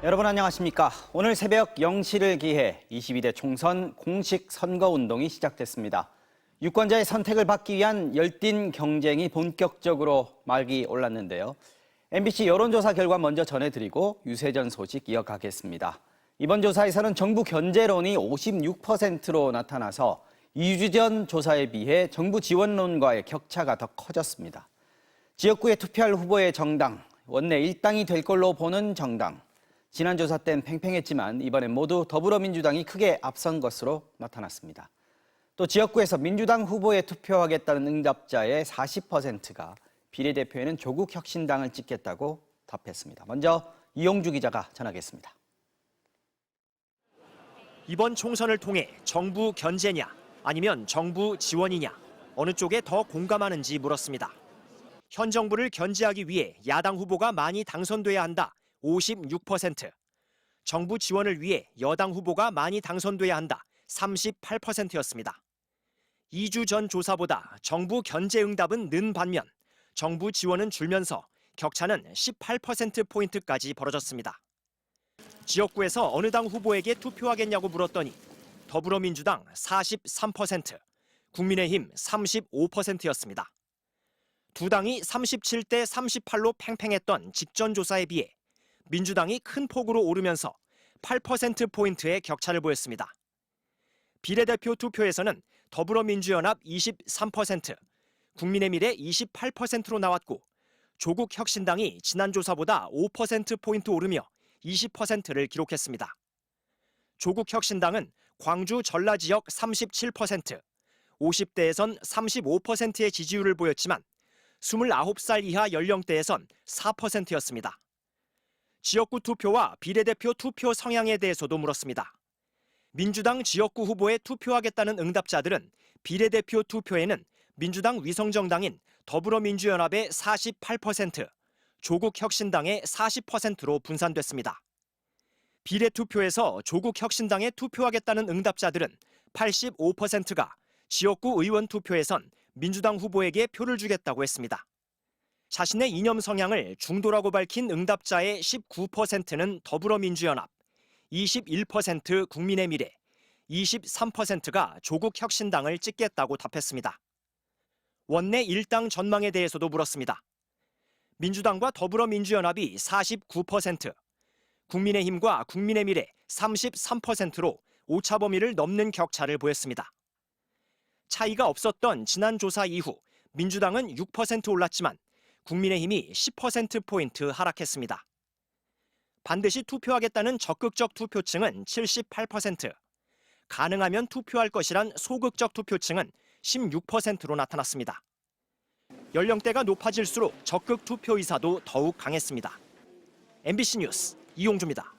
여러분 안녕하십니까? 오늘 새벽 0시를 기해 22대 총선 공식 선거운동이 시작됐습니다. 유권자의 선택을 받기 위한 열띤 경쟁이 본격적으로 막이 올랐는데요. MBC 여론조사 결과 먼저 전해드리고 유세전 소식 이어가겠습니다. 이번 조사에서는 정부 견제론이 56%로 나타나서 2주 전 조사에 비해 정부 지원론과의 격차가 더 커졌습니다. 지역구에 투표할 후보의 정당, 원내 일당이 될 걸로 보는 정당, 지난 조사 땐 팽팽했지만 이번엔 모두 더불어민주당이 크게 앞선 것으로 나타났습니다. 또 지역구에서 민주당 후보에 투표하겠다는 응답자의 40%가 비례대표에는 조국혁신당을 찍겠다고 답했습니다. 먼저 이용주 기자가 전하겠습니다. 이번 총선을 통해 정부 견제냐 아니면 정부 지원이냐 어느 쪽에 더 공감하는지 물었습니다. 현 정부를 견제하기 위해 야당 후보가 많이 당선돼야 한다. 56%, 정부 지원을 위해 여당 후보가 많이 당선돼야 한다. 38%였습니다. 2주 전 조사보다 정부 견제 응답은 는 반면 정부 지원은 줄면서 격차는 18%포인트까지 벌어졌습니다. 지역구에서 어느 당 후보에게 투표하겠냐고 물었더니 더불어민주당 43%, 국민의힘 35%였습니다. 두 당이 37대 38로 팽팽했던 직전 조사에 비해 민주당이 큰 폭으로 오르면서 8%포인트의 격차를 보였습니다. 비례대표 투표에서는 더불어민주연합 23%, 국민의미래 28%로 나왔고 조국 혁신당이 지난 조사보다 5%포인트 오르며 20%를 기록했습니다. 조국 혁신당은 광주 전라 지역 37%, 50대에선 35%의 지지율을 보였지만 29살 이하 연령대에선 4%였습니다. 지역구 투표와 비례대표 투표 성향에 대해서도 물었습니다. 민주당 지역구 후보에 투표하겠다는 응답자들은 비례대표 투표에는 민주당 위성정당인 더불어민주연합의 48%, 조국혁신당의 40%로 분산됐습니다. 비례투표에서 조국혁신당에 투표하겠다는 응답자들은 85%가 지역구 의원 투표에선 민주당 후보에게 표를 주겠다고 했습니다. 자신의 이념 성향을 중도라고 밝힌 응답자의 19%는 더불어민주연합, 21% 국민의미래, 23%가 조국혁신당을 찍겠다고 답했습니다. 원내 일당 전망에 대해서도 물었습니다. 민주당과 더불어민주연합이 49%, 국민의힘과 국민의미래 33%로 오차 범위를 넘는 격차를 보였습니다. 차이가 없었던 지난 조사 이후 민주당은 6% 올랐지만 국민의힘이 10%포인트 하락했습니다. 반드시 투표하겠다는 적극적 투표층은 78%, 가능하면 투표할 것이란 소극적 투표층은 16%로 나타났습니다. 연령대가 높아질수록 적극 투표 의사도 더욱 강했습니다. MBC 뉴스 이용주입니다.